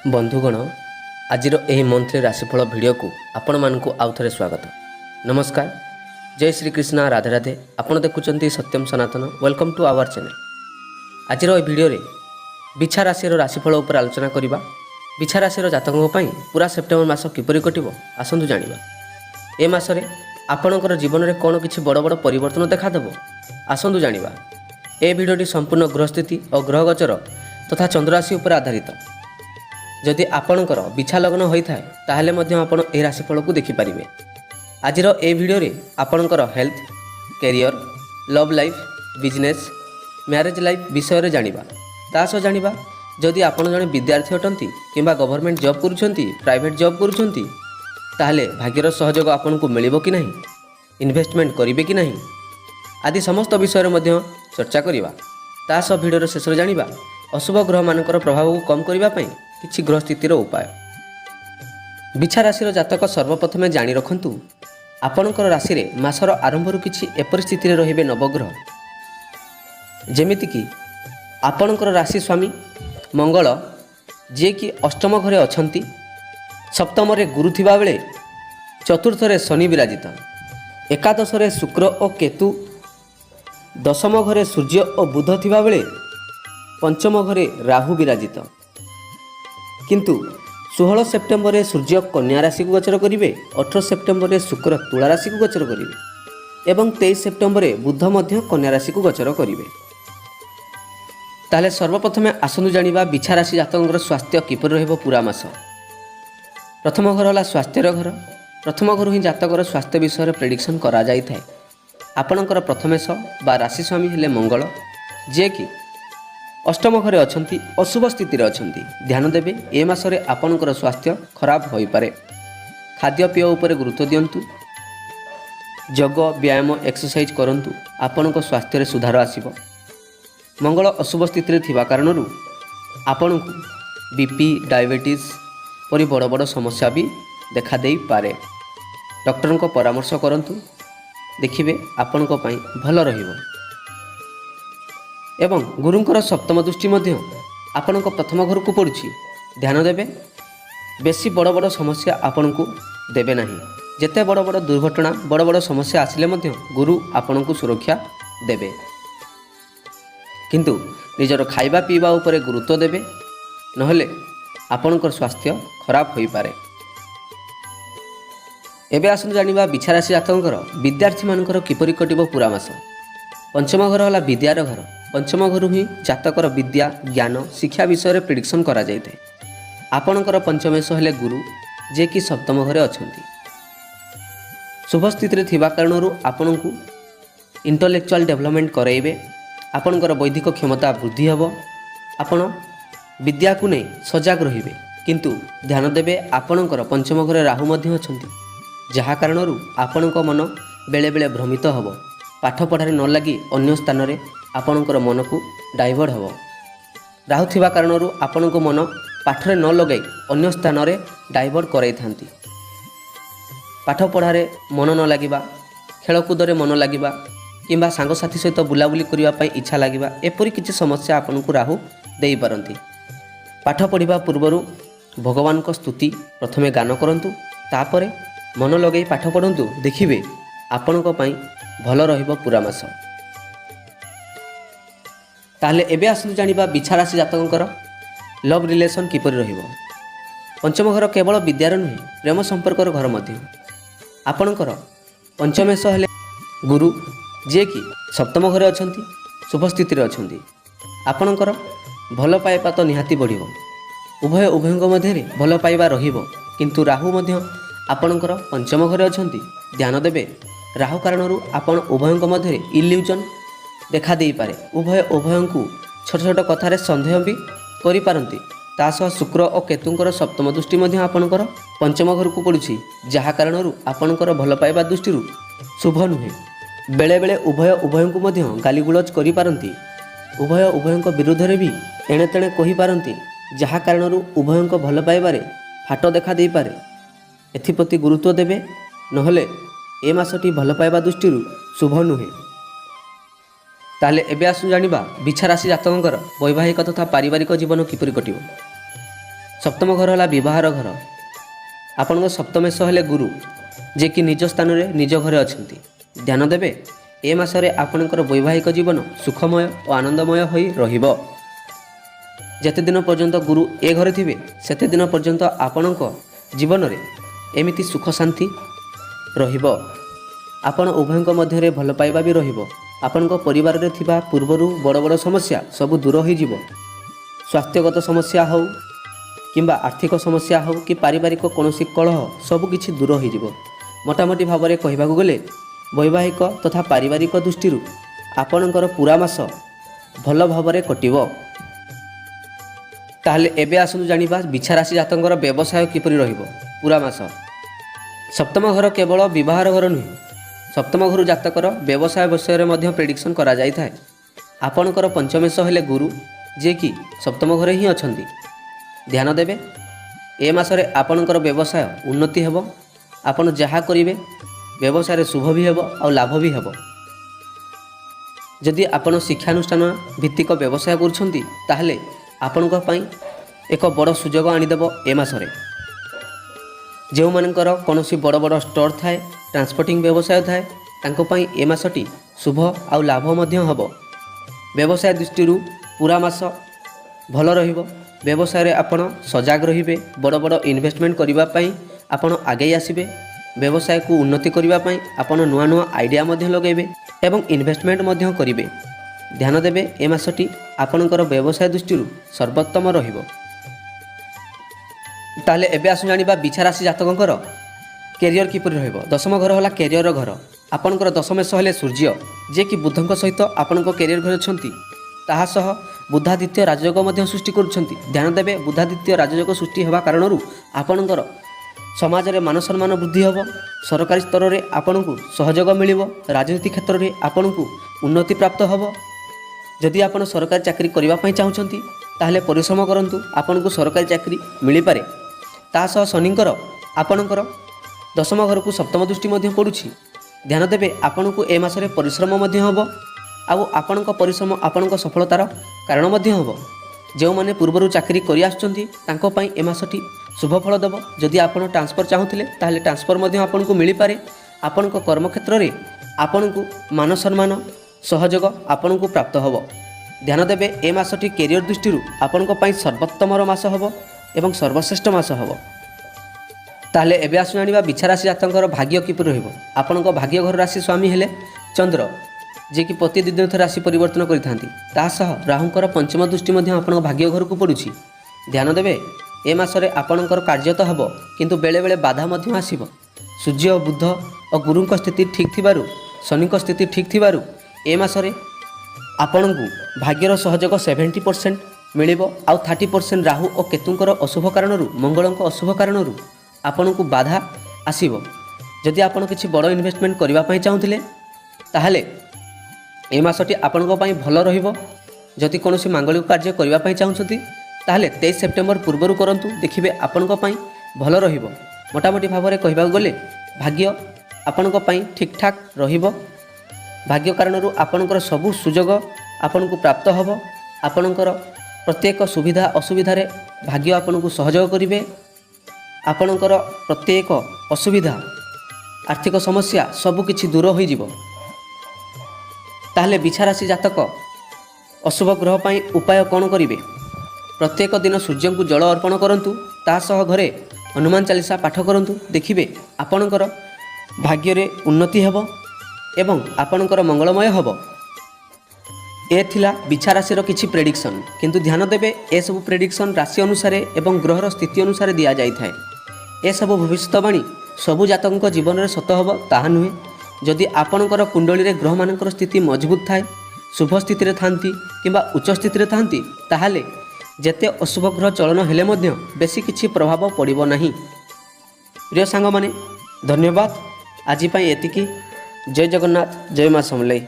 बंधुगण आज मंथली राशिफल भिडियो को आपण मानक आउ थे स्वागत। नमस्कार, जय श्री कृष्ण, राधे राधे। आपण देखुं Satyam Sanatan. Welcome to our channel. आज भिडियो रे बिछा राशि राशिफल उपर आलोचना करवा। बिछा राशि जातकों पूरा सेप्टेम्बर मास किपरि कटिबो आसंतु जानिबा। ए मासरे आपणकर जीवन में कौन किछि बड़ बड़ परिवर्तन देखादेव आसंतु जानिबा। ए भिडियोटी संपूर्ण ग्रहस्थिति और ग्रह गोचर तथा चंद्रराशि उपर आधारित। जदि आपणकर बिछा लग्न होता है ताहले मध्य आपण ए राशिफल को देखिपारे। आज ए भिडियो रे आपणकर health, career, love life, business, marriage life विषय जानिबा। तासह जानिबा जदि आपण जने विद्यार्थी अटंती किंबा गवर्नमेंट जॉब करूछंती, प्राइवेट जॉब करूछंती ताहले भाग्यर सहयोग आपन को मिलिबो कि नहीं, इन्वेस्टमेंट करिवे कि नहीं आदि समस्त विषय मध्य चर्चा करिबा। तासह भिडियो शेष रे जानिबा अशुभ ग्रह मानकर प्रभाव को कम करिबा पई किछि ग्रह स्थितिर उपाय। बिछा राशि जातक सर्वप्रथमे जानी रखंतु आपणकर राशि रे मासर आरंभरू किछि एपरि स्थिति रे रहिबे नवग्रह, जेमिति कि आपणकर राशि स्वामी मंगल जे कि अष्टम घरे अछंती, सप्तम रे गुरु थिबा बेले चतुर्थ रे शनि विराजित, एकादश रे शुक्र और केतु, दशम घरे सूर्य और बुध थिबा बेले पंचम घरे राहु विराजित। किंतु 16 सेप्टेम्बर रे सूर्य कन्या राशि को गोचर करिवे, 18 सेप्टेम्बर रे शुक्र तुला राशि को गोचर करिवे एवं 23 सेप्टेम्बर रे बुध मध्य कन्या राशि को गोचर करिवे। ताले सर्वप्रथमे आसनु जानिबा बिछा राशि जातकଙ୍କର स्वास्थ्य किपरि रहबो पूरा मास। प्रथम घर होला स्वास्थ्यर घर। प्रथम घर ही जातकर स्वास्थ्य विषय रे प्रेडिक्शन करा जाई थाए। आपणकर प्रथमेश बा राशि स्वामी हेले मंगल, जे कि अष्टम घरे अछंती, अशुभ स्थिति रे अछंती। ध्यान देबे ए मासरे आपणकर स्वास्थ्य खराब होई पारे। खाद्य पेय उपर गुरुत्व दियंतु। योग, व्यायाम, एक्सरसाइज करंतु, आपणक स्वास्थ्य रे सुधार आसीबो। मंगल अशुभ स्थिति रे थिबा कारणरू आपणकु बीपी, डायबिटीज परि बड़ बड़ समस्या भी देखा देई पारे। डॉक्टर को परामर्श करंतु, देखिबे आपणक पई भल रहिबो। एवं गुरुंकर सप्तम दृष्टि मध्य आपणक प्रथम घर को पड़ुछि। ध्यान देबे बेसी बड़ बड़ समस्या आपन को देबे नहीं। जेते बड़ बड़ दुर्घटना, बड़ बड़ समस्या आसिले मध्य गुरु आपन को सुरक्षा देबे, किंतु निजर खाइबा पीवा उपरे गुरुत्व देबे, नहले आपणकर स्वास्थ्य खराब होई पारे। एबे आसनु जानिबा बिछा राशि जातकଙ୍କର विद्यार्थी मानकर किपरि कटिबो पूरा मास। पंचम घर होला विद्यार घर। पंचम घर ही जातकर विद्या, ज्ञान, शिक्षा विषय में प्रेडिक्शन करा जाय थाए। आपणकर पंचमेश हेले गुरु, जे कि सप्तम घरे अछंती। शुभ स्थिति रे थिबा कारणरू आपणकु इंटेलेक्चुअल डेवलपमेंट कराइबे। आपणकर बौद्धिक क्षमता वृद्धि हेबो। आपण विद्या को नहीं सजग रहिबे। किंतु ध्यान देबे आपणकर पंचम घरे राहु मध्य अछंती, जहा कारणरू आपणक मन बेले बेले भ्रमित हेबो। पाठ पढ़ारे न लगी अन्य स्थान रे आपणकर मन को डाइवर्ट हेबो। राहु थिबा कारणरू आपणक मन पाठरे न लगाई अन्य स्थान रे डाइवर्ट कराई थांती। पाठ पढ़ारे मन न लागिबा, खेलकूद रे मन लागिबा किंबा सांगसाथी सहित बुलाबुली करिबा पई इच्छा लागिबा, एपरि किछि समस्या आपनकु राहु देई पारंती। पाठ पढ़िबा पूर्वरु भगवान को स्तुति प्रथमे गान करंतु, तापरे मन लगाई पाठ पढ़ंतु। देखिबे आपणक पई भल रहिबो पूरा मास। ताहले एबे आसनु जानिबा बिछा राशि जातकଙ୍କର लव रिलेशन किपरि रहिबो। पंचम घर केवल विद्यार नुहे, प्रेम संपर्कर घर मध्य। आपणकर पंचमेश हेले गुरु, जे कि सप्तम घरे अछंती, शुभ स्थिति रे अछंती। आपणकर भल पाइबा तो निहाती बढ़िबो। उभय उभयଙ୍କ मध्यरे भल पाइबा रहिबो। किंतु राहु मध्य आपणकर पंचम घरे अछंती। ध्यान देबे राहु कारणरू आपण उभयଙ୍କ मध्यरे इल्यूजन देखा देई पारे। उभय उभयଙ୍କୁ छोट छोट कथारे संदेह भी करि पारंती। तासह शुक्र और केतुंकर सप्तम दृष्टि मध्य आपणकर पंचम घर को पड़ुछि, जहा कारणरू आपणकर भल पाइबा दृष्टि शुभ नुहे। बेले बेले उभय उभयଙ୍କୁ मध्य गालीगुलज करि पारंती। उभय उभयଙ୍କ विरुद्ध रे भी एणे तेणे कहि पारंती, जहा कारणरू उभयଙ୍କ भल पाइबारे फाट देखा देई पारे। एथिप्रति गुरुत्व देबे, नहले ए मासटी भल पाइबा दृष्टि शुभ नुहे। ताहले एबे आसु जानिबा बिछा राशि जातकଙ୍କର वैवाहिक तथा पारिवारिक जीवन किपरि कटिबो। सप्तम घर है विवाहर घर। आपण सप्तमेश हेले गुरु जे कि निज स्थान में निज घरे अच्छा। ध्यान देवे ए मासरे आपणकर वैवाहिक जीवन सुखमय और आनंदमय होई रहिबो। जेते दिन पर्यंत गुरु ए घरे थिबे सेते दिन पर्यंत आपणक जीवन रे एमिति सुख शांति रहिबो। आपण उभयक मध्य भल पाइबा भी रहिबो। आपणक परिवार रे थिबा पूर्वरु बड़ बड़ समस्या सब दूर होई जिवो। स्वास्थ्यगत समस्या हो किंबा आर्थिक समस्या हो कि पारिवारिक कौनसी कलह सबकिछि दूर हो जिवो। मोटामोटी भाव में कहबाकू गले वैवाहिक तथा पारिवारिक दृष्टि आपणकर पूरा मास भल भाव में कटिबो। ताहले एबे आसनु जानिबा बिछा राशि जातकर व्यवसाय किपरि रहिबो पूरा मास। सप्तम घर केवल विवाहर घर नुहे, सप्तम घर जातकर व्यवसाय विषय में प्रेडिक्शन करा जाय थाए। आपणकर पंचमेश हेले गुरु जे कि सप्तम घरे ही अछंती। ध्यान देवे ए मासरे आपणकर व्यवसाय उन्नति हेबो। आपण जहाँ करिवे व्यवसाय शुभ भी हेबो और लाभ भी हेबो। जदि आपण शिक्षानुष्ठान भित्तिक व्यवसाय करुछंती ताहले आपणक पई एक बड़ सुजोग आनिदेबो ए मासरे। जो मानकर कौनसी बड़ बड़ स्टोर थाए, ट्रांसपोर्टिंग व्यवसाय थाए, तांको पई ए मासटी शुभ और लाभ मध्य हेबो। व्यवसाय दृष्टि पूरा मास भल रहिबो। व्यवसाय रे आपण सजाग रहिबे। बड़ बड़ इन्वेस्टमेंट करिबा पई आपण आगे आसिबे। व्यवसाय को उन्नति करिबा पई आपण नुआ नुआ आइडिया मध्य लगेबे एवं इन्वेस्टमेंट मध्य करिबे। ध्यान देवे ए मासटी आपणकर व्यवसाय दृष्टि सर्वोत्तम रहिबो। ताले एबे आसु जानिबा बिछा राशि जातकंकर कैरियर किपरि रहिबो। दशम घर होला कैरियर घर। आपणकर दशमेश हेले सूर्य जे कि बुधंक सहित आपणक कैरियर घर अछंती। ताहा सह बुधादित्य राजयोग मध्य सृष्टि करुछंती। ध्यान देवे बुधादित्य राजयोग सृष्टि हेबा कारणरू आपणकर समाज रे मान सम्मान वृद्धि हेबो। सरकारी स्तर रे आपनकु सहयोग मिलिबो। राजनीति क्षेत्र रे आपनकु उन्नति प्राप्त हेबो। जदि आपण सरकारी चाकरी करबा पई चाहुछंती ताहले परिश्रम करंतु, आपनकु सरकारी चाकरी मिलि पारे। ता सह शनिकर आपनकर दशम घर को सप्तम दृष्टि मध्य पड़ुछि। ध्यान देवे आपनकु ए मासरे परिश्रम मध्य हेबो। आउ आपनक परिश्रम आपनक सफलतार कारण मध्य हेबो। जो माने पूर्वरु चाकरी करि आछंती तांको पई ए मासटी शुभ फल देव। जदि आपण ट्रांसफर चाहूले ताहले ट्रांसफर मध्य आपनकु मिलि पारे। आपनक कर्मक्षेत्र रे आपनकु मान सम्मान सहयोग आपनकु प्राप्त हेबो। ध्यान देवे ए मासटी कैरियर दृष्टि आपनक पई सर्वोत्तमर मास हेबो एवं सर्वश्रेष्ठ मास हेबो। ताहले एबे आसु जानिबा बिछा राशि जातकर भाग्य किपरि रहिबो। आपनक भाग्य घर राशि स्वामी हेले चंद्र जे कि प्रति दिन थर राशि परिवर्तन करिथांती। ता सह राहुंकर पंचम दृष्टि मध्य आपनक भाग्य घर को पड़ुछि। ध्यान देवे ए मासरे आपणकर कार्य तो हेबो किंतु बेले बेले बाधा मध्य आसीबो। सूर्य बुध और गुरुंक स्थिति ठीक थिबारु, शनिक स्थिति ठीक थिबारु ए मासरे आपणकु भाग्यर सहयोग 70% मिलिबो। आउ 30% राहु और केतुंकर अशुभ कारणरू, मंगलंक अशुभ कारणरू आपणकु बाधा आसीबो। जदि आपण किछि बड़ इन्वेस्टमेंट करबा पई चाहुथिले ताहले ए मासटी आपणक पई भल रहिबो। जदि कोनोसी मांगलिक कार्य करबा पई चाहुछंती ताहले 23 सेप्टेम्बर पूर्वरु करंतु, देखिबे आपणक पई भल रहिबो। मोटामोटी भाव में कहबाकू गले भाग्य आपणक पई ठीक ठाक रहिबो। भाग्य कारणरू आपणकर सबु सुजोग आपणकु प्राप्त हेबो। आपणकर प्रत्येक सुविधा असुविधा रे भाग्य आपणकु सहयोग करिवे। आपणकर प्रत्येक असुविधा आर्थिक समस्या सबु किछि दूर होई जिवो। ताहले बिछा राशि जातक अशुभ ग्रह पाई उपाय कौन करिवे? प्रत्येक दिन सूर्य को जल अर्पण करंतु, ता सह घरे हनुमान चालीसा पाठ करंतु। देखिबे आपणकर भाग्य रे उन्नति हेबो एवं आपणकर मंगलमय हेबो। ए थिला बिछा राशि रो किछि प्रेडिक्शन, किंतु ध्यान देबे ए सब प्रेडिक्शन राशि अनुसार एवं ग्रहर स्थिति अनुसार दिया जाय थाए। ए सब भविष्यवाणी सबु जातकଙ୍କ जीवन रे सत हेबो ताहा नुहे। जदि आपणकर कुंडली रे ग्रह मानकर स्थिति मजबूत थाए, शुभ स्थिति रे थांती किंबा उच्च स्थिति रे थांती, ताहाले जेते अशुभ ग्रह चलन हेले मध्य बेसी किछि प्रभाव पड़िबो नाही। प्रिय सांग माने धन्यवाद। आज एतिकी। जय जगन्नाथ, जय मां समलेई।